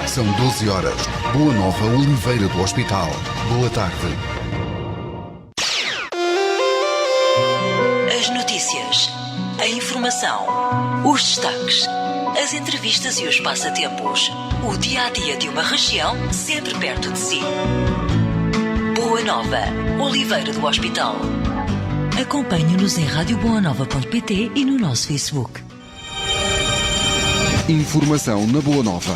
São 12 horas. Boa Nova, Oliveira do Hospital. Boa tarde. As notícias, a informação, os destaques, as entrevistas e os passatempos. O dia-a-dia de uma região sempre perto de si. Boa Nova, Oliveira do Hospital. Acompanhe-nos em radioboanova.pt e no nosso Facebook. Informação na Boa Nova.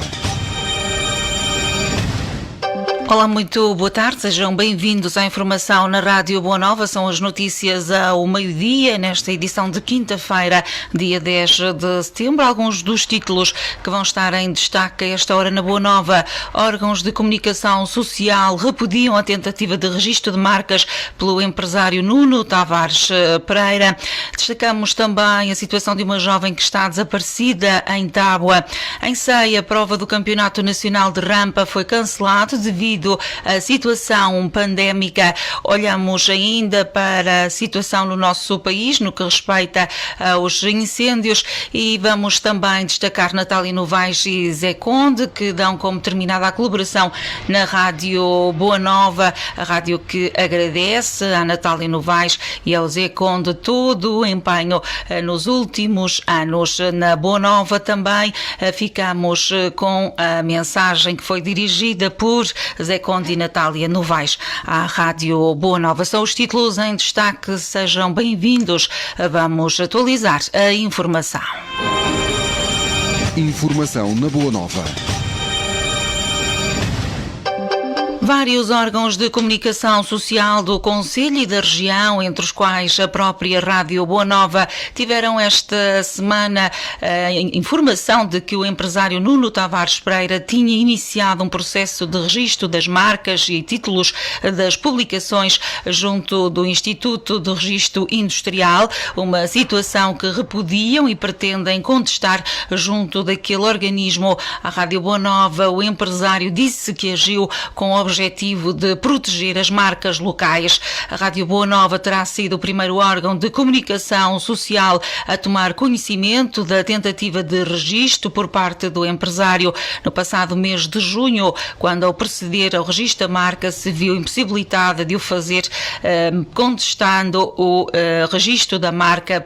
Olá, muito boa tarde, sejam bem-vindos à informação na Rádio Boa Nova. São as notícias ao meio-dia, nesta edição de quinta-feira, dia 10 de setembro. Alguns dos títulos que vão estar em destaque a esta hora na Boa Nova. Órgãos de comunicação social repudiam a tentativa de registro de marcas pelo empresário Nuno Tavares Pereira. Destacamos também a situação de uma jovem que está desaparecida em Tábua. Em Ceia, a prova do Campeonato Nacional de Rampa foi cancelado devido à situação pandémica. Olhamos ainda para a situação no nosso país, no que respeita aos incêndios, e vamos também destacar Natália Novaes e Zé Conde, que dão como terminada a colaboração na Rádio Boa Nova, a rádio que agradece à Natália Novaes e ao Zé Conde todo o empenho nos últimos anos. Na Boa Nova também ficamos com a mensagem que foi dirigida por Zé Conde e Natália Novaes à Rádio Boa Nova. São os títulos em destaque, sejam bem-vindos. Vamos atualizar a informação. Informação na Boa Nova. Vários órgãos de comunicação social do Concelho e da região, entre os quais a própria Rádio Boa Nova, tiveram esta semana a informação de que o empresário Nuno Tavares Pereira tinha iniciado um processo de registro das marcas e títulos das publicações junto do Instituto de Registro Industrial, uma situação que repudiam e pretendem contestar junto daquele organismo. A Rádio Boa Nova, o empresário disse que agiu com o objetivo de proteger as marcas locais. A Rádio Boa Nova terá sido o primeiro órgão de comunicação social a tomar conhecimento da tentativa de registro por parte do empresário no passado mês de junho, quando, ao proceder ao registro da marca, se viu impossibilitada de o fazer, contestando o registro da marca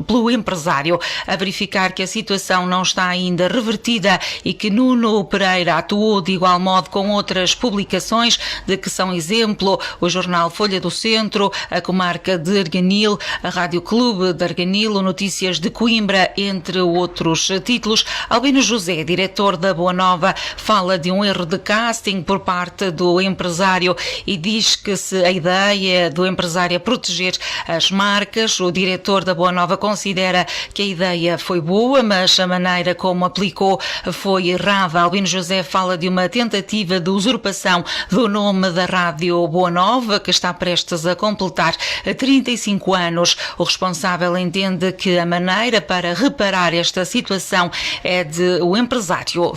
pelo empresário. A verificar que a situação não está ainda revertida e que Nuno Pereira atuou de igual modo com outras publicações, de que são exemplo o jornal Folha do Centro, a comarca de Arganil, a Rádio Clube de Arganil, o Notícias de Coimbra, entre outros títulos. Albino José, diretor da Boa Nova, fala de um erro de casting por parte do empresário e diz que se a ideia do empresário é proteger as marcas, o diretor da Boa Nova considera que a ideia foi boa, mas a maneira como aplicou foi errada. Albino José fala de uma tentativa de usurpação do nome da Rádio Boa Nova, que está prestes a completar 35 anos. O responsável entende que a maneira para reparar esta situação é de o empresário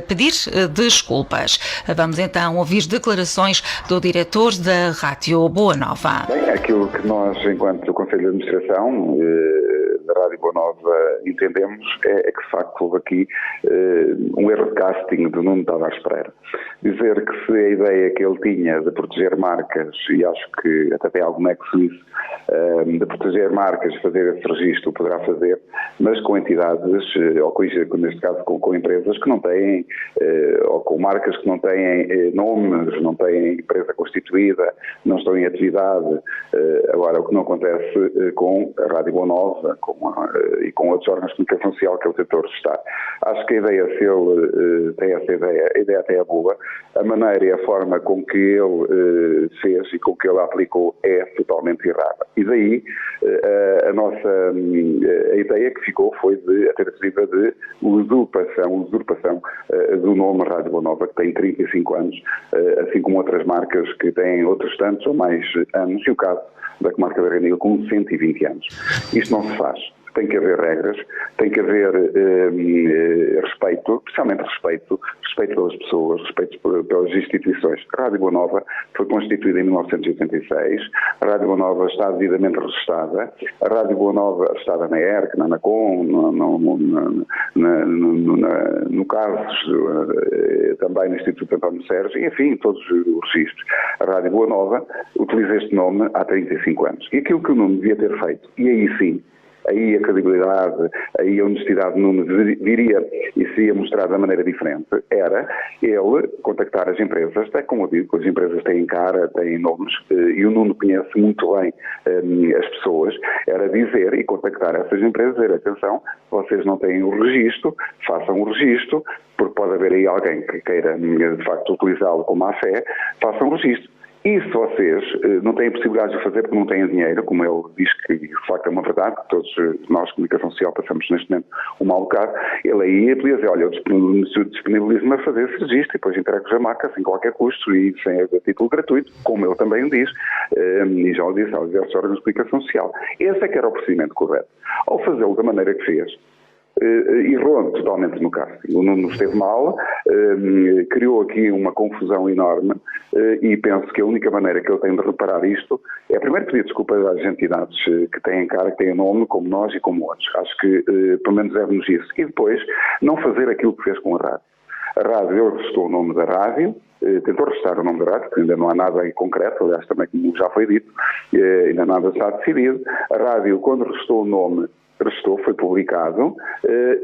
pedir desculpas. Vamos então ouvir declarações do diretor da Rádio Boa Nova. Bem, aquilo que nós, enquanto Conselho de Administração da Rádio Boa Nova, entendemos é que de facto houve aqui um erro de casting do Nuno Tavares Pereira. Dizer que se a ideia que ele tinha de proteger marcas, e acho que até tem algum nexo nisso, de proteger marcas e fazer esse registro, poderá fazer, mas com entidades, ou neste caso com empresas que não têm, ou com marcas que não têm nomes, não têm empresa constituída, não estão em atividade. Agora, o que não acontece com a Rádio Boa Nova e com outros órgãos de comunicação social que ele tentou registrar. Acho que a ideia, se ele tem essa ideia, a ideia até é boa. A maneira e a forma com que ele fez e com que ele aplicou é totalmente errada. E daí a ideia que ficou foi a tentativa de usurpação do nome Rádio Boa Nova, que tem 35 anos, assim como outras marcas que têm outros tantos ou mais anos, e o caso da comarca de Arganil com 120 anos. Isto não se faz. tem que haver regras, tem que haver respeito, especialmente respeito pelas pessoas, respeito pelas instituições. A Rádio Boa Nova foi constituída em 1986, a Rádio Boa Nova está devidamente registada, a Rádio Boa Nova está na ERC, na ANACOM, no caso também no Instituto António Sérgio, enfim, todos os registros. A Rádio Boa Nova utiliza este nome há 35 anos. E aquilo que o Nuno devia ter feito, e aí sim, aí a credibilidade, aí a honestidade do Nuno viria e seria mostrada de maneira diferente, era ele contactar as empresas, até como eu digo, as empresas têm cara, têm nomes, e o Nuno conhece muito bem as pessoas, era dizer e contactar essas empresas, dizer, atenção, vocês não têm o registro, façam o registro, porque pode haver aí alguém que queira, de facto, utilizá-lo com má fé, façam o registro. E se vocês não têm possibilidade de o fazer porque não têm dinheiro, como ele diz que de facto é uma verdade, que todos nós, comunicação social, passamos neste momento um mau bocado, ele aí podia dizer, olha, eu disponibilizo-me a fazer esse registro e depois entrego-vos a marca sem qualquer custo e sem a título gratuito, como ele também o diz, e já o disse aos diversos órgãos de comunicação social. Esse é que era o procedimento correto. Ao fazê-lo da maneira que fez, errou totalmente no casting. O Nuno esteve mal, criou aqui uma confusão enorme e penso que a única maneira que ele tem de reparar isto é primeiro pedir desculpa às entidades que têm cara, que têm nome, como nós e como outros. Acho que pelo menos deve-nos isso. E depois não fazer aquilo que fez com a rádio. A rádio, ele restou o nome da rádio, tentou restar o nome da rádio, porque ainda não há nada aí concreto, aliás também como já foi dito, ainda nada está decidido. A rádio, quando restou o nome, foi publicado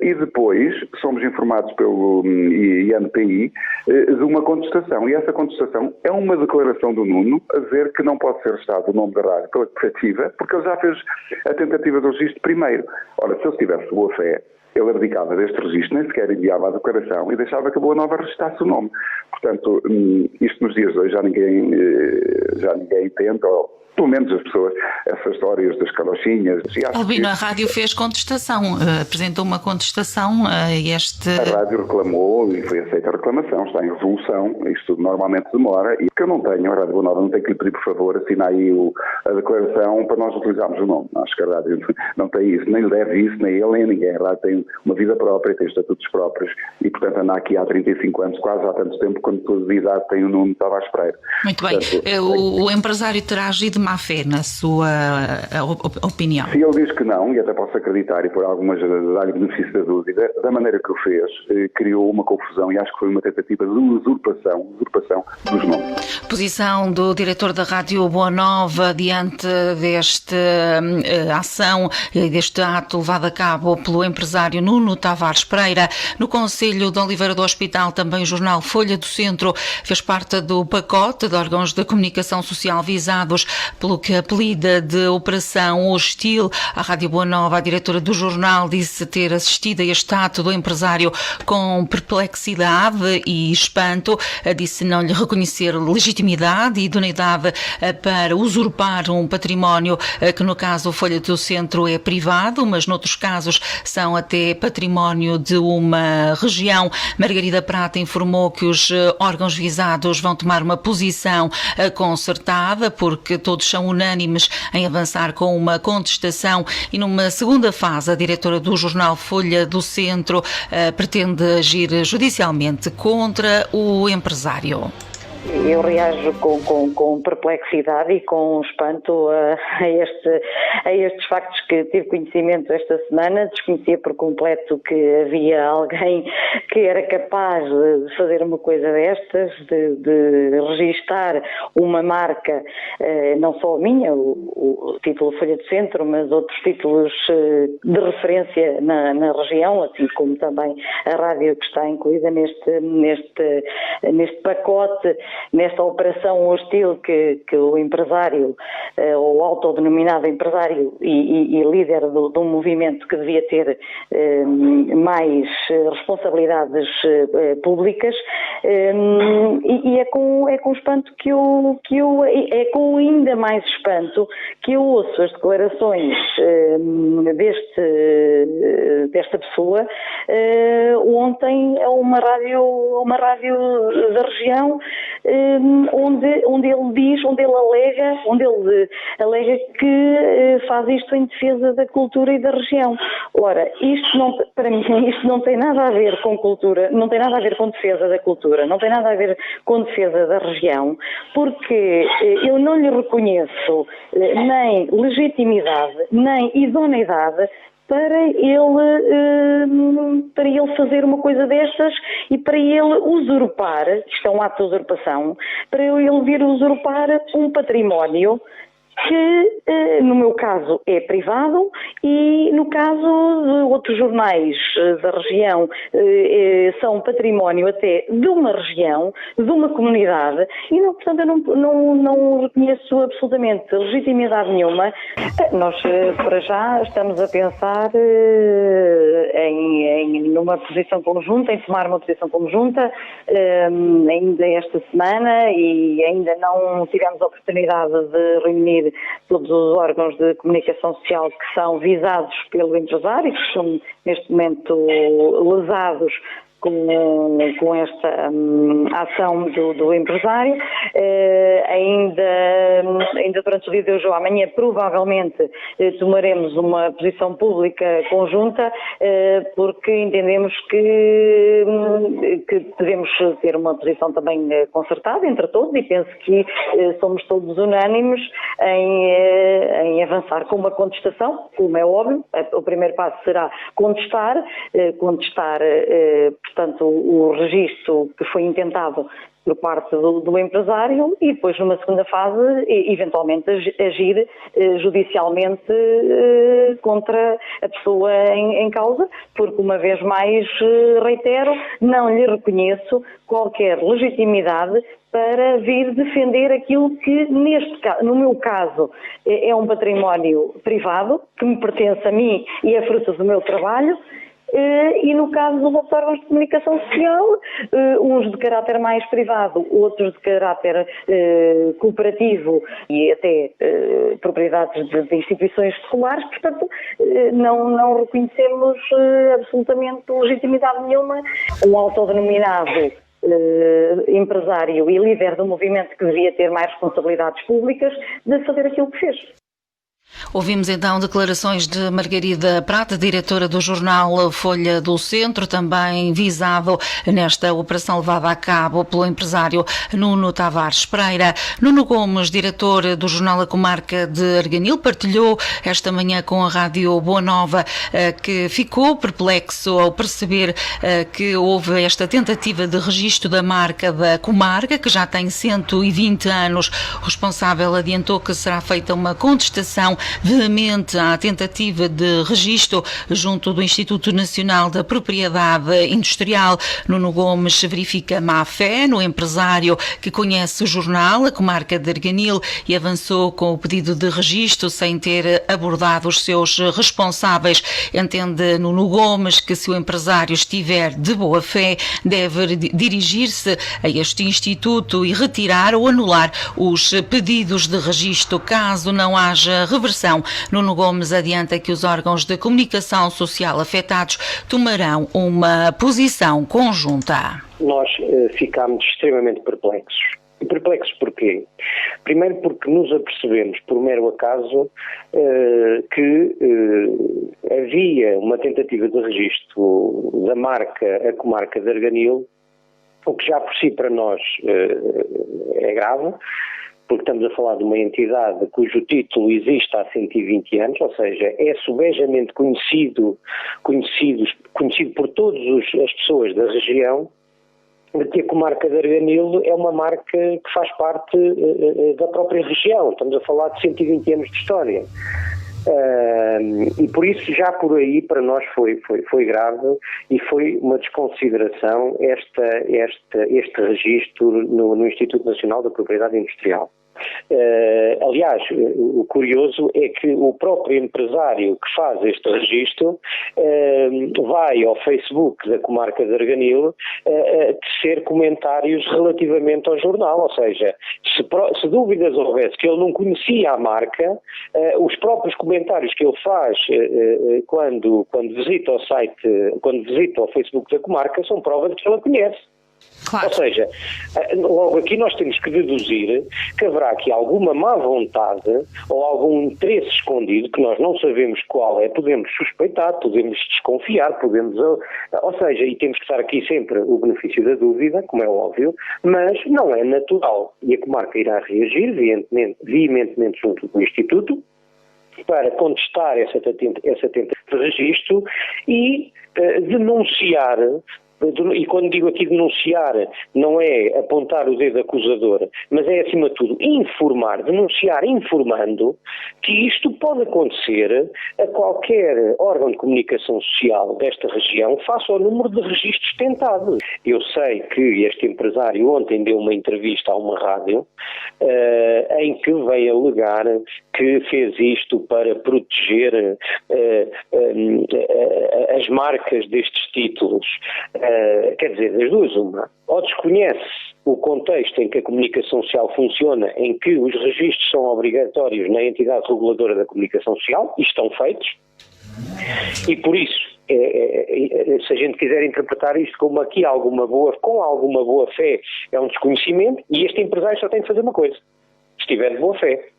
e depois somos informados pelo INPI de uma contestação. E essa contestação é uma declaração do Nuno a dizer que não pode ser restado o nome da rádio pela cooperativa, porque ele já fez a tentativa de registro primeiro. Ora, se ele tivesse boa fé, ele abdicava deste registro, nem sequer enviava a declaração e deixava que a Boa Nova registrasse o nome. Portanto, isto nos dias de hoje já ninguém entende, ou pelo menos as pessoas, essas histórias das carochinhas. Albino, a rádio fez contestação, apresentou uma contestação a este... A rádio reclamou e foi aceita a reclamação, está em resolução, isto tudo normalmente demora, e que eu não tenho, a Rádio Boa Nova não tem que lhe pedir, por favor, assinar aí a declaração para nós utilizarmos o nome. Acho que a rádio não tem isso, nem lhe deve isso, nem ele, nem ninguém. A rádio tem uma vida própria, tem estatutos próprios, e portanto anda aqui há 35 anos, quase há tanto tempo, quando toda a idade tem o Nuno Tavares Pereira. Muito bem, o empresário terá agido má fé, na sua opinião? Se ele diz que não, e até posso acreditar e por algumas dar-lhe benefício da dúvida, da maneira que o fez, criou uma confusão e acho que foi uma tentativa de usurpação dos nomes. Posição do diretor da Rádio Boa Nova diante desta ação e deste ato levado a cabo pelo empresário Nuno Tavares Pereira. No Conselho de Oliveira do Hospital, também o jornal Folha do Centro fez parte do pacote de órgãos de comunicação social visados pelo que apelida de Operação Hostil. A Rádio Boa Nova, a diretora do jornal, disse ter assistido a este ato do empresário com perplexidade e espanto. Disse não lhe reconhecer legitimidade e idoneidade para usurpar um património que, no caso, Folha do Centro é privado, mas noutros casos são até património de uma região. Margarida Prata informou que os órgãos visados vão tomar uma posição concertada, porque todos são unânimes em avançar com uma contestação, e numa segunda fase a diretora do jornal Folha do Centro pretende agir judicialmente contra o empresário. Eu reajo com perplexidade e com espanto a estes factos que tive conhecimento esta semana. Desconhecia por completo que havia alguém que era capaz de fazer uma coisa destas, de registar uma marca, não só a minha, o título Folha do Centro, mas outros títulos de referência na região, assim como também a rádio que está incluída neste pacote, nesta operação hostil que o empresário, o autodenominado empresário e líder de um movimento que devia ter mais responsabilidades públicas, e é com espanto é com ainda mais espanto que eu ouço as declarações desta pessoa ontem a uma rádio da região, onde ele alega que faz isto em defesa da cultura e da região. Ora, para mim, isto não tem nada a ver com cultura, não tem nada a ver com defesa da cultura, não tem nada a ver com defesa da região, porque eu não lhe reconheço nem legitimidade, nem idoneidade para ele fazer uma coisa destas e para ele usurpar, isto é um ato de usurpação, para ele vir usurpar um património que, no meu caso, é privado e, no caso de outros jornais da região, são património até de uma região, de uma comunidade, e, portanto, eu não reconheço absolutamente legitimidade nenhuma. Nós, para já, estamos a pensar numa posição conjunta, em tomar uma posição conjunta, ainda esta semana, e ainda não tivemos a oportunidade de reunir todos os órgãos de comunicação social que são visados pelo empresário, que são neste momento lesados com esta ação do empresário. Ainda durante o dia de hoje ou amanhã, provavelmente, tomaremos uma posição pública conjunta, porque entendemos que devemos ter uma posição também concertada entre todos, e penso que somos todos unânimes em avançar com uma contestação, como é óbvio. O primeiro passo será contestar, portanto, o registro que foi intentado por parte do empresário, e depois, numa segunda fase, eventualmente agir judicialmente contra a pessoa em causa, porque, uma vez mais, reitero, não lhe reconheço qualquer legitimidade para vir defender aquilo que, no meu caso, é um património privado, que me pertence a mim e é fruto do meu trabalho. E no caso dos outros órgãos de comunicação social, uns de caráter mais privado, outros de caráter cooperativo e até propriedades de instituições escolares, portanto, não reconhecemos absolutamente legitimidade nenhuma. Um autodenominado empresário e líder do movimento que devia ter mais responsabilidades públicas de fazer aquilo que fez. Ouvimos então declarações de Margarida Prata, diretora do jornal Folha do Centro, também visado nesta operação levada a cabo pelo empresário Nuno Tavares Pereira. Nuno Gomes, diretor do jornal A Comarca de Arganil, partilhou esta manhã com a Rádio Boa Nova que ficou perplexo ao perceber que houve esta tentativa de registro da marca da comarca, que já tem 120 anos. O responsável adiantou que será feita uma contestação veemente à tentativa de registro junto do Instituto Nacional da Propriedade Industrial. Nuno Gomes verifica má-fé no empresário que conhece o jornal A Comarca de Arganil e avançou com o pedido de registro sem ter abordado os seus responsáveis. Entende Nuno Gomes que, se o empresário estiver de boa fé, deve dirigir-se a este instituto e retirar ou anular os pedidos de registro caso não haja reversão. Nuno Gomes adianta que os órgãos de comunicação social afetados tomarão uma posição conjunta. Nós ficámos extremamente perplexos. E perplexos porquê? Primeiro porque nos apercebemos, por mero acaso, que havia uma tentativa de registro da marca A Comarca de Arganil, o que já por si para nós é grave, porque estamos a falar de uma entidade cujo título existe há 120 anos, ou seja, é subejamente conhecido por todas as pessoas da região, de que a Comarca de Arganil é uma marca que faz parte da própria região. Estamos a falar de 120 anos de história. E por isso, já por aí, para nós foi grave e foi uma desconsideração este registro no Instituto Nacional da Propriedade Industrial. Aliás, o curioso é que o próprio empresário que faz este registro vai ao Facebook da Comarca de Arganil tecer comentários relativamente ao jornal, ou seja, se dúvidas houvesse que ele não conhecia a marca, os próprios comentários que ele faz quando visita o site, quando visita o Facebook da Comarca, são prova de que ele a conhece. Claro. Ou seja, logo aqui nós temos que deduzir que haverá aqui alguma má vontade ou algum interesse escondido que nós não sabemos qual é, podemos suspeitar, podemos desconfiar, ou seja, e temos que estar aqui sempre o benefício da dúvida, como é óbvio, mas não é natural. E a comarca irá reagir veementemente junto do Instituto para contestar essa tentativa de registro e denunciar. E quando digo aqui denunciar, não é apontar o dedo acusador, mas é, acima de tudo, denunciar informando que isto pode acontecer a qualquer órgão de comunicação social desta região face ao número de registros tentados. Eu sei que este empresário ontem deu uma entrevista a uma rádio em que veio alegar que fez isto para proteger as marcas destes títulos. Quer dizer, das duas uma, ou desconhece o contexto em que a comunicação social funciona, em que os registros são obrigatórios na entidade reguladora da comunicação social, e estão feitos, e por isso, se a gente quiser interpretar isto como aqui com alguma boa fé, é um desconhecimento, e este empresário só tem de fazer uma coisa, se estiver de boa fé.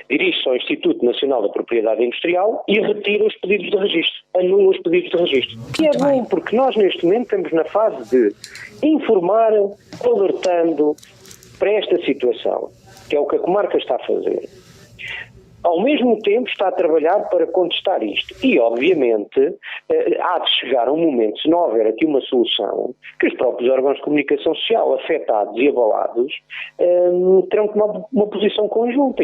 Dirige-se ao Instituto Nacional da Propriedade Industrial e retira os pedidos de registro, anula os pedidos de registro. E é bom porque nós neste momento estamos na fase de informar, alertando para esta situação, que é o que a comarca está a fazer. Ao mesmo tempo está a trabalhar para contestar isto. E, obviamente, há de chegar um momento, se não houver aqui uma solução, que os próprios órgãos de comunicação social afetados e abalados terão que tomar uma posição conjunta.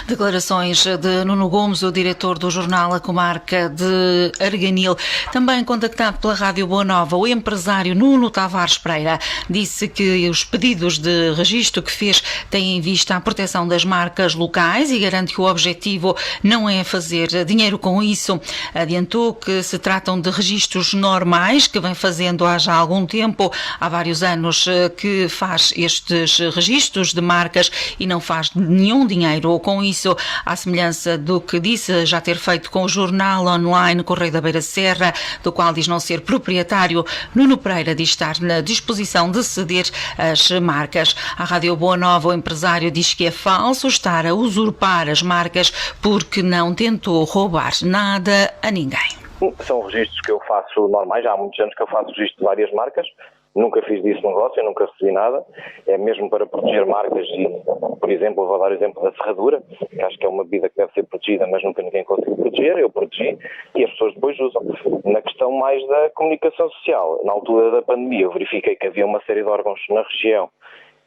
Declarações de Nuno Gomes, o diretor do jornal A Comarca de Arganil. Também contactado pela Rádio Boa Nova, o empresário Nuno Tavares Pereira disse que os pedidos de registro que fez têm em vista a proteção das marcas locais e garante que o objetivo não é fazer dinheiro com isso. Adiantou que se tratam de registros normais que vem fazendo há já algum tempo, há vários anos que faz estes registros de marcas e não faz nenhum dinheiro com isso, à semelhança do que disse já ter feito com o jornal online Correio da Beira Serra, do qual diz não ser proprietário. Nuno Pereira diz estar na disposição de ceder as marcas. À Rádio Boa Nova, o empresário diz que é falso estar a usurpar as marcas porque não tentou roubar nada a ninguém. São registros que eu faço normais, já há muitos anos que eu faço registro de várias marcas. Nunca fiz disso negócio, nunca recebi nada. É mesmo para proteger marcas e, por exemplo, vou dar o exemplo da serradura, que acho que é uma bebida que deve ser protegida, mas nunca ninguém conseguiu proteger. Eu protegi e as pessoas depois usam. Na questão mais da comunicação social, na altura da pandemia, eu verifiquei que havia uma série de órgãos na região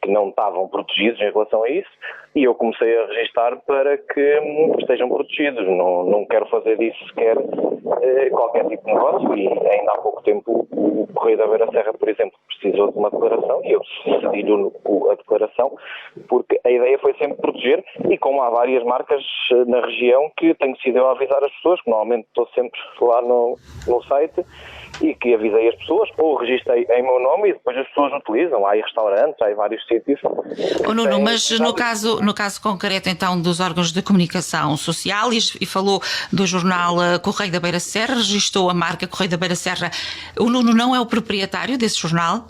que não estavam protegidos em relação a isso e eu comecei a registar para que estejam protegidos. Não quero fazer disso sequer qualquer tipo de negócio e ainda há pouco tempo o Correio da Beira Serra, por exemplo, precisou de uma declaração e eu cedi-lhe a declaração porque a ideia foi sempre proteger e como há várias marcas na região que tenho sido eu a avisar as pessoas, que normalmente estou sempre lá no site e que avisei as pessoas, ou registrei em meu nome e depois as pessoas utilizam. Há aí restaurantes, há aí vários sítios. Nuno, mas no caso concreto então dos órgãos de comunicação social e falou do jornal Correio da Beira Serra, registrou a marca Correio da Beira Serra. O Nuno não é o proprietário desse jornal?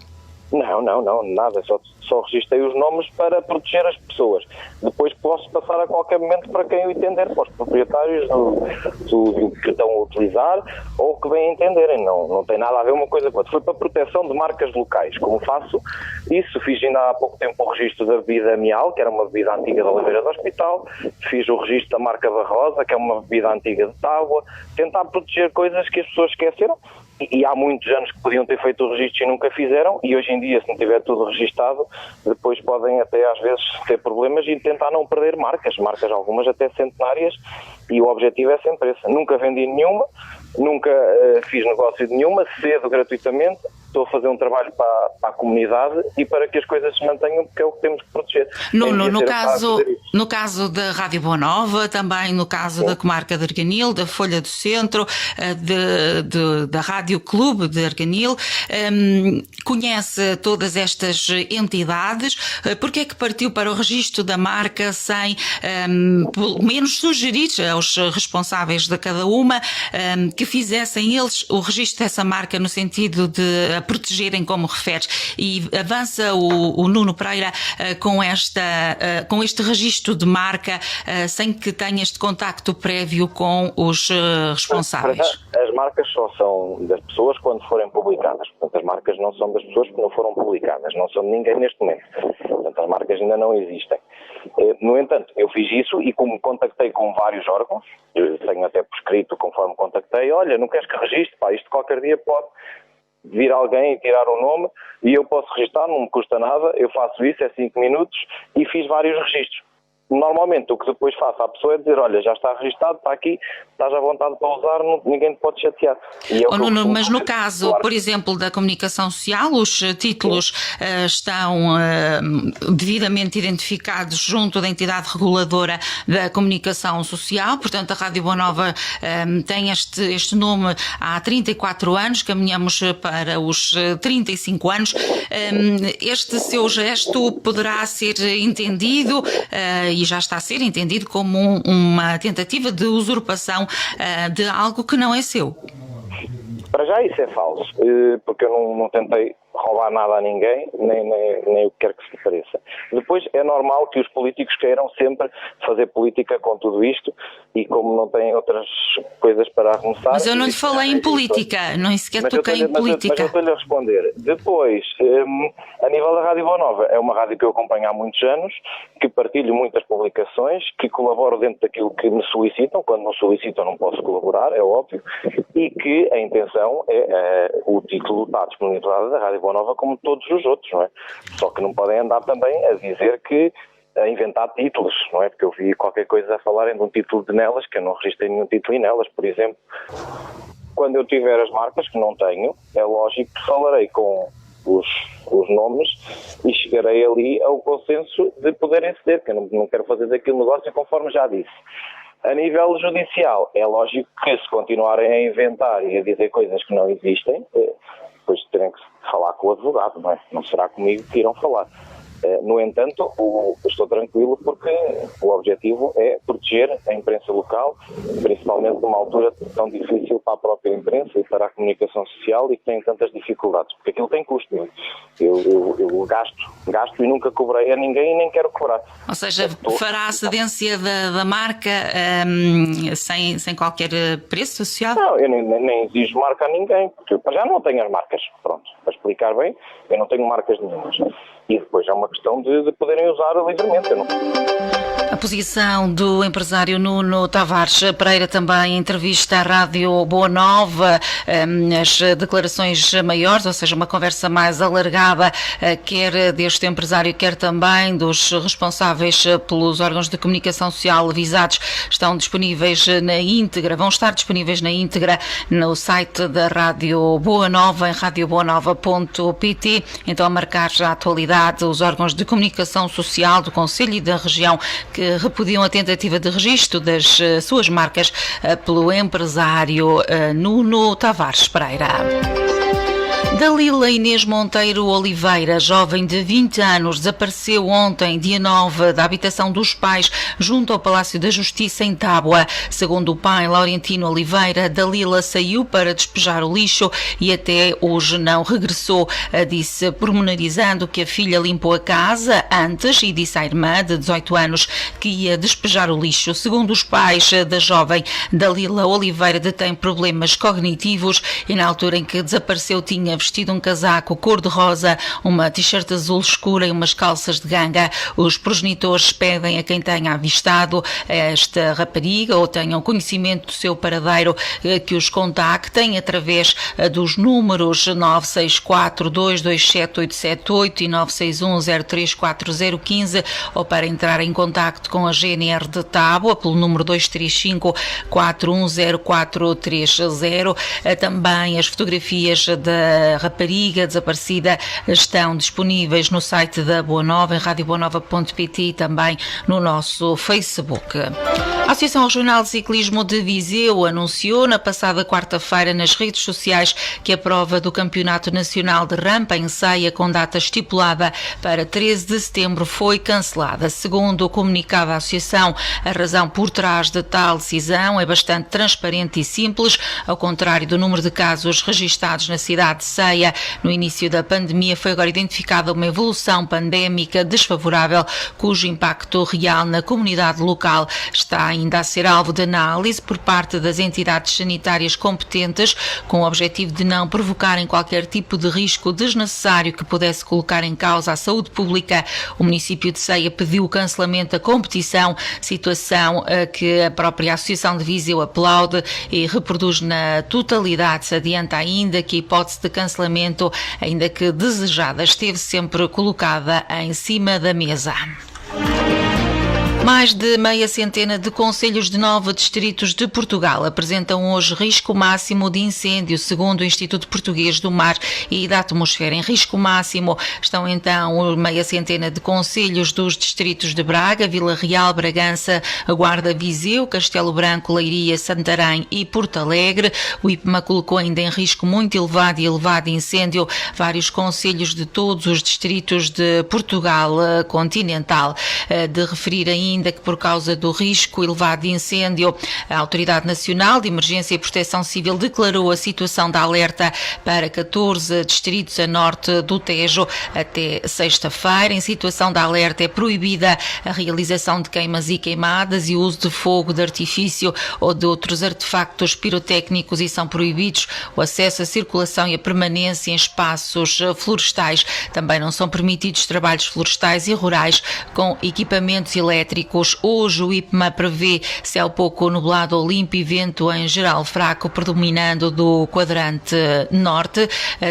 Não, nada, só registrei os nomes para proteger as pessoas. Depois posso passar a qualquer momento para quem o entender, para os proprietários do que estão a utilizar ou que bem entenderem. Não tem nada a ver uma coisa com outra. Foi para a proteção de marcas locais. Como faço isso, fiz ainda há pouco tempo o registro da bebida Mial, que era uma bebida antiga da Oliveira do Hospital. Fiz o registro da marca Barrosa, que é uma bebida antiga de Tábua. Tentar proteger coisas que as pessoas esqueceram. E há muitos anos que podiam ter feito o registro e nunca fizeram, e hoje em dia, se não tiver tudo registado, depois podem até às vezes ter problemas e tentar não perder marcas algumas até centenárias, e o objetivo é sempre esse. Nunca vendi nenhuma, nunca fiz negócio de nenhuma, cedo gratuitamente, estou a fazer um trabalho para a comunidade e para que as coisas se mantenham, porque é o que temos que proteger. No caso da Rádio Boa Nova, também no caso da Comarca de Arganil, da Folha do Centro, da Rádio Clube de Arganil, conhece todas estas entidades. Porque é que partiu para o registro da marca sem, pelo menos, sugerir aos responsáveis de cada uma que fizessem eles o registro dessa marca no sentido de protegerem, como referes. E avança o Nuno Pereira com este registro de marca sem que tenha este contacto prévio com os responsáveis. As marcas só são das pessoas quando forem publicadas. Portanto, as marcas não são das pessoas que não foram publicadas. Não são de ninguém neste momento. Portanto, as marcas ainda não existem. No entanto, eu fiz isso e como contactei com vários órgãos, eu tenho até por escrito conforme contactei, olha, não queres que registre? Pá, isto qualquer dia pode vir alguém e tirar o nome e eu posso registrar, não me custa nada, eu faço isso, é 5 minutos e fiz vários registros. Normalmente o que depois faço à pessoa é dizer, olha, já está registado, está aqui, estás à vontade para usar, ninguém te pode chatear. Mas no caso, claro, por exemplo, da comunicação social, os títulos estão devidamente identificados junto da entidade reguladora da comunicação social, portanto a Rádio Boa Nova tem este nome há 34 anos, caminhamos para os 35 anos. Este seu gesto poderá ser entendido e já está a ser entendido como uma tentativa de usurpação de algo que não é seu. Para já isso é falso, porque eu não tentei roubar nada a ninguém, nem o que quer que se pareça. Depois é normal que os políticos queiram sempre fazer política com tudo isto e como não têm outras coisas para arremessar... Mas eu não lhe falei em política, nem sequer toquei em política. Mas eu estou-lhe a responder. Depois, a nível da Rádio Boa Nova, é uma rádio que eu acompanho há muitos anos, que partilho muitas publicações, que colaboro dentro daquilo que me solicitam, quando não solicitam não posso colaborar, é óbvio, e que a intenção é o título está disponibilizado da Rádio Boa Nova como todos os outros, não é? Só que não podem andar também a dizer que a inventar títulos, não é? Porque eu vi qualquer coisa a falarem de um título de Nelas, que eu não registrei nenhum título em Nelas, por exemplo. Quando eu tiver as marcas, que não tenho, é lógico que falarei com os nomes e chegarei ali ao consenso de poderem ceder, que eu não quero fazer daquele negócio conforme já disse. A nível judicial, é lógico que se continuarem a inventar e a dizer coisas que não existem, depois terem que falar com o advogado, não é? Não será comigo que irão falar. No entanto, estou tranquilo porque o objetivo é proteger a imprensa local, principalmente numa altura tão difícil para a própria imprensa e para a comunicação social e que tem tantas dificuldades, porque aquilo tem custo. Eu gasto e nunca cobrei a ninguém e nem quero cobrar. Ou seja, fará a cedência da marca sem qualquer preço associado? Não, eu nem exijo marca a ninguém, porque para já não tenho as marcas. Pronto, para explicar bem, eu não tenho marcas nenhumas. E depois é uma questão de poderem usar livremente. A posição do empresário Nuno Tavares Pereira também em entrevista à Rádio Boa Nova, as declarações maiores, ou seja, uma conversa mais alargada, quer deste empresário, quer também dos responsáveis pelos órgãos de comunicação social visados, estão disponíveis na íntegra, vão estar disponíveis na íntegra no site da Rádio Boa Nova, em radioboanova.pt. Então, a marcar já a atualidade, os órgãos de comunicação social do Conselho e da região que repudiam a tentativa de registro das suas marcas pelo empresário Nuno Tavares Pereira. Dalila Inês Monteiro Oliveira, jovem de 20 anos, desapareceu ontem, dia 9, da habitação dos pais, junto ao Palácio da Justiça, em Tábua. Segundo o pai, Laurentino Oliveira, Dalila saiu para despejar o lixo e até hoje não regressou. Disse, pormenorizando, que a filha limpou a casa antes e disse à irmã, de 18 anos, que ia despejar o lixo. Segundo os pais da jovem, Dalila Oliveira detém problemas cognitivos e na altura em que desapareceu tinha vestido um casaco cor-de-rosa, uma t-shirt azul escura e umas calças de ganga. Os progenitores pedem a quem tenha avistado esta rapariga ou tenham conhecimento do seu paradeiro que os contactem através dos números 964-227-878 e 961-034015 ou para entrar em contacto com a GNR de Tábua pelo número 235-410-430. Também as fotografias da rapariga desaparecida estão disponíveis no site da Boa Nova, em radioboanova.pt e também no nosso Facebook. A Associação Regional de Ciclismo de Viseu anunciou na passada quarta-feira nas redes sociais que a prova do Campeonato Nacional de Rampa em Ceia, com data estipulada para 13 de setembro, foi cancelada. Segundo o comunicado da Associação, a razão por trás de tal decisão é bastante transparente e simples, ao contrário do número de casos registados na cidade de Ceia. aldeia. No início da pandemia foi agora identificada uma evolução pandémica desfavorável, cujo impacto real na comunidade local está ainda a ser alvo de análise por parte das entidades sanitárias competentes, com o objetivo de não provocarem qualquer tipo de risco desnecessário que pudesse colocar em causa a saúde pública. O município de Ceia pediu o cancelamento da competição, situação que a própria Associação de Viseu aplaude e reproduz na totalidade. Se adianta ainda que a hipótese de cancelamento, ainda que desejada, esteve sempre colocada em cima da mesa. Mais de meia centena de concelhos de 9 distritos de Portugal apresentam hoje risco máximo de incêndio, segundo o Instituto Português do Mar e da Atmosfera. Em risco máximo estão então meia centena de concelhos dos distritos de Braga, Vila Real, Bragança, Guarda, Viseu, Castelo Branco, Leiria, Santarém e Porto Alegre. O IPMA colocou ainda em risco muito elevado e elevado incêndio vários concelhos de todos os distritos de Portugal continental. De referir ainda que por causa do risco elevado de incêndio, a Autoridade Nacional de Emergência e Proteção Civil declarou a situação de alerta para 14 distritos a norte do Tejo até sexta-feira. Em situação de alerta é proibida a realização de queimas e queimadas e o uso de fogo de artifício ou de outros artefactos pirotécnicos, e são proibidos o acesso, a circulação e a permanência em espaços florestais. Também não são permitidos trabalhos florestais e rurais com equipamentos elétricos. Hoje o IPMA prevê céu pouco nublado ou limpo e vento em geral fraco, predominando do quadrante norte.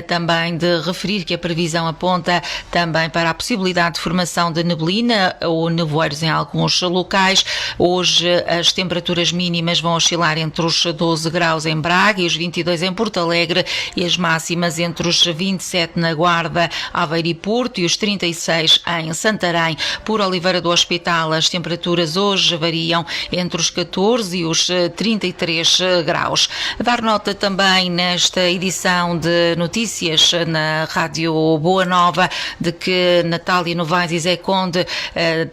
Também de referir que a previsão aponta também para a possibilidade de formação de neblina ou nevoeiros em alguns locais. Hoje as temperaturas mínimas vão oscilar entre os 12 graus em Braga e os 22 em Porto Alegre, e as máximas entre os 27 na Guarda, Aveiro e Porto e os 36 em Santarém. Por Oliveira do Hospital, as temperaturas hoje variam entre os 14 e os 33 graus. Dar nota também nesta edição de notícias na Rádio Boa Nova de que Natália Novaes e Zé Conde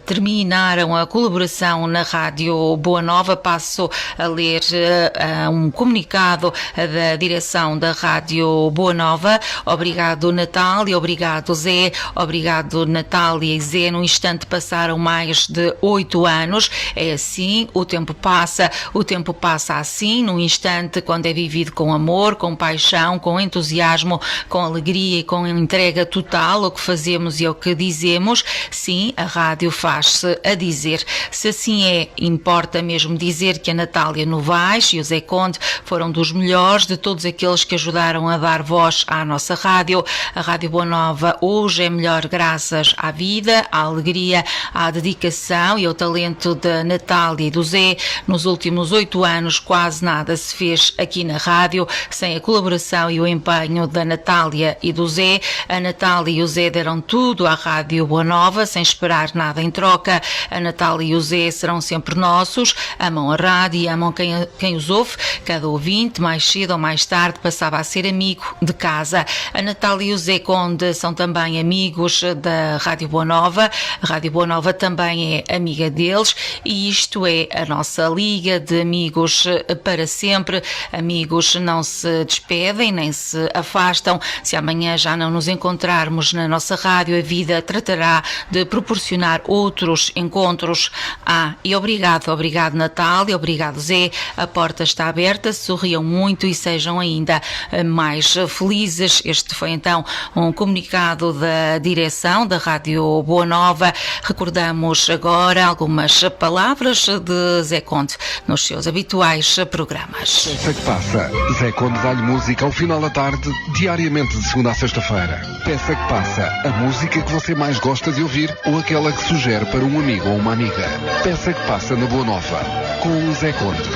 terminaram a colaboração na Rádio Boa Nova. Passo a ler um comunicado da direção da Rádio Boa Nova. Obrigado, Natália, obrigado, Zé, obrigado, Natália e Zé. No instante passaram mais de 8 anos. É assim, o tempo passa assim, num instante, quando é vivido com amor, com paixão, com entusiasmo, com alegria e com entrega total ao que fazemos e ao que dizemos. Sim, a rádio faz-se a dizer. Se assim é, importa mesmo dizer que a Natália Novaes e o Zé Conde foram dos melhores de todos aqueles que ajudaram a dar voz à nossa rádio. A Rádio Boa Nova hoje é melhor graças à vida, à alegria, à dedicação e ao talento da Natália e do Zé. Nos últimos 8 anos quase nada se fez aqui na rádio sem a colaboração e o empenho da Natália e do Zé. A Natália e o Zé deram tudo à Rádio Boa Nova sem esperar nada em troca. A Natália e o Zé serão sempre nossos, amam a rádio e amam quem os ouve. Cada ouvinte, mais cedo ou mais tarde, passava a ser amigo de casa. A Natália e o Zé Conde são também amigos da Rádio Boa Nova. A Rádio Boa Nova também é amiga deles, e isto é a nossa liga de amigos para sempre. Amigos não se despedem nem se afastam. Se amanhã já não nos encontrarmos na nossa rádio, a vida tratará de proporcionar outros encontros. E obrigado Natália, obrigado Zé. A porta está aberta, sorriam muito e sejam ainda mais felizes. Este foi então um comunicado da direção da Rádio Boa Nova. Recordamos agora algumas palavras de Zé Conde nos seus habituais programas. Peça que passa. Zé Conde dá-lhe música ao final da tarde, diariamente de segunda a sexta-feira. Peça que passa. A música que você mais gosta de ouvir ou aquela que sugere para um amigo ou uma amiga. Peça que passa na Boa Nova, com o Zé Conde.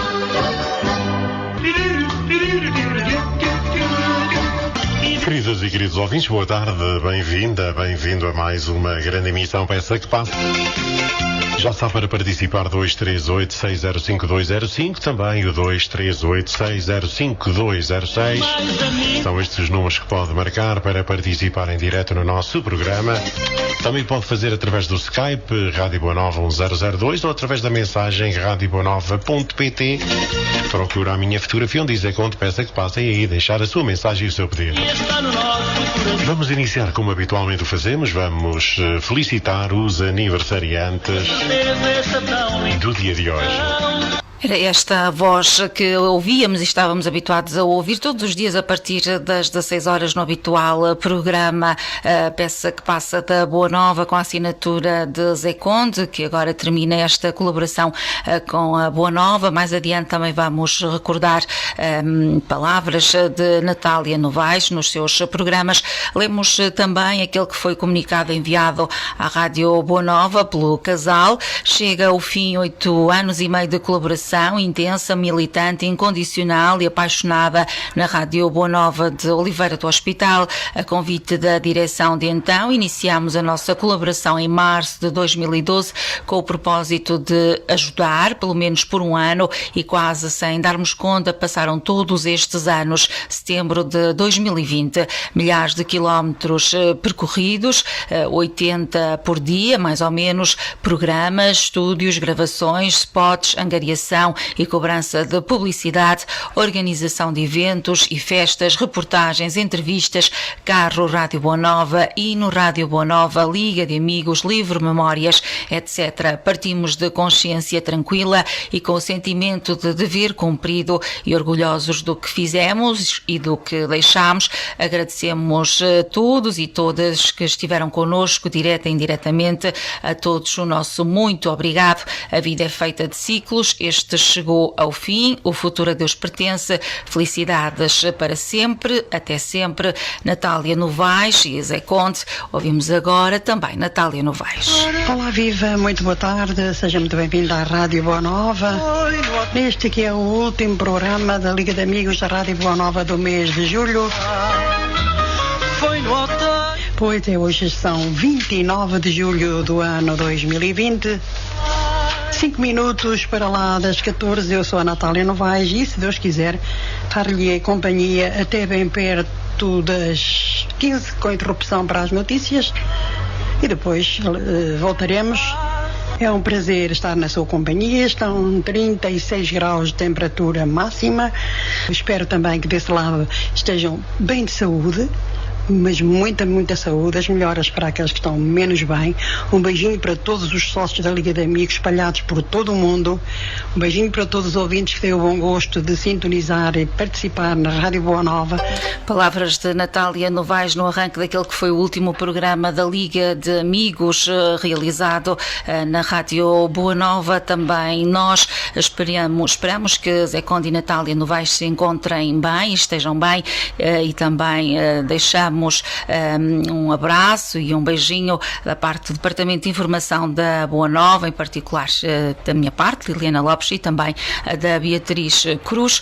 Queridas e queridos ouvintes, boa tarde, bem-vinda, bem-vindo a mais uma grande emissão Peça que Passa. Já sabe, para participar, 238-605-205, também o 238-605-206. São estes os números que pode marcar para participar em direto no nosso programa. Também pode fazer através do Skype, Rádio Boa Nova 1002, ou através da mensagem radioboanova.pt. Procura a minha fotografia onde diz onde peça que passem aí, deixar a sua mensagem e o seu pedido. Vamos iniciar como habitualmente o fazemos. Vamos felicitar os aniversariantes do dia de hoje. Era esta a voz que ouvíamos e estávamos habituados a ouvir todos os dias a partir das 16 horas no habitual programa Peça que Passa da Boa Nova, com a assinatura de Zé Conde, que agora termina esta colaboração com a Boa Nova. Mais adiante também vamos recordar palavras de Natália Novaes nos seus programas. Lemos também aquele que foi comunicado enviado à Rádio Boa Nova pelo casal. Chega ao fim 8 anos e meio de colaboração intensa, militante, incondicional e apaixonada na Rádio Boa Nova de Oliveira do Hospital. A convite da direção de então, iniciamos a nossa colaboração em março de 2012 com o propósito de ajudar, pelo menos por um ano, e quase sem darmos conta passaram todos estes anos. Setembro de 2020, milhares de quilómetros percorridos, 80 por dia, mais ou menos, programas, estúdios, gravações, spots, angariação e cobrança de publicidade, organização de eventos e festas, reportagens, entrevistas, carro Rádio Boa Nova e no Rádio Boa Nova, Liga de Amigos, Livre Memórias, etc. Partimos de consciência tranquila e com o sentimento de dever cumprido e orgulhosos do que fizemos e do que deixámos. Agradecemos a todos e todas que estiveram connosco, direta e indiretamente. A todos o nosso muito obrigado. A vida é feita de ciclos. Este chegou ao fim, o futuro a Deus pertence. Felicidades para sempre, até sempre. Natália Novaes e Zé Conde. Ouvimos agora também Natália Novaes. Olá, viva, muito boa tarde, seja muito bem-vindo à Rádio Boa Nova. Este que é o último programa da Liga de Amigos da Rádio Boa Nova do mês de julho. Pois é, hoje são 29 de julho do ano 2020. 5 minutos para lá das 14, eu sou a Natália Novaes e, se Deus quiser, dar-lhe companhia até bem perto das 15, com interrupção para as notícias, e depois voltaremos. É um prazer estar na sua companhia. Estão 36 graus de temperatura máxima. Espero também que desse lado estejam bem de saúde, mas muita saúde, as melhoras para aqueles que estão menos bem. Um beijinho para todos os sócios da Liga de Amigos espalhados por todo o mundo. Um beijinho para todos os ouvintes que têm o bom gosto de sintonizar e participar na Rádio Boa Nova. Palavras de Natália Novaes no arranque daquele que foi o último programa da Liga de Amigos realizado na Rádio Boa Nova. Também nós esperamos que Zé Conde e Natália Novaes se encontrem bem, estejam bem, e também deixamos um abraço e um beijinho da parte do Departamento de Informação da Boa Nova, em particular da minha parte, Liliana Lopes, e também da Beatriz Cruz.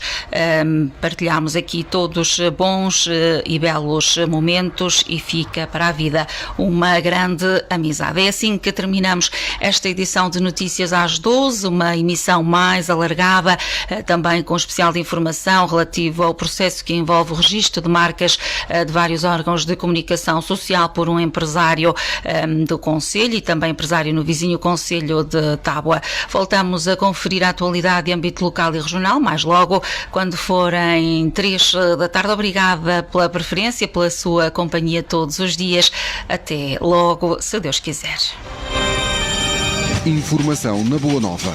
Partilhamos aqui todos bons e belos momentos e fica para a vida uma grande amizade. É assim que terminamos esta edição de Notícias às 12, uma emissão mais alargada, também com especial de informação relativo ao processo que envolve o registro de marcas de vários órgãos de comunicação social por um empresário do Concelho e também empresário no vizinho Concelho de Tábua. Voltamos a conferir a atualidade de âmbito local e regional, mais logo, quando forem 3 da tarde. Obrigada pela preferência, pela sua companhia todos os dias. Até logo, se Deus quiser. Informação na Boa Nova.